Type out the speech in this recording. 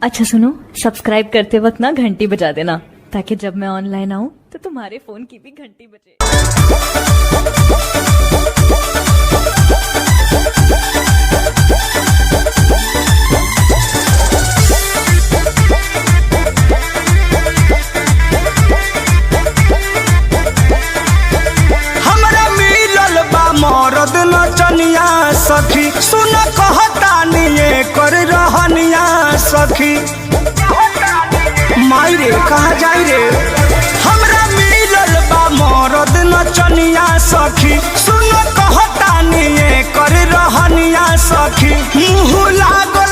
अच्छा सुनो, सब्सक्राइब करते वक्त ना घंटी बजा देना ताकि जब मैं ऑनलाइन आऊं तो तुम्हारे फोन की भी घंटी बजे। हमरा मिलल बा मरद नचनिया सखी, सुन कहतानी कर रहनिया सखी। माई रे कहा जाई रे, हमरा मिलल बा मरद नचनिया सखी, सुन कहतानी कर रहनिया सखी। मुँह लागो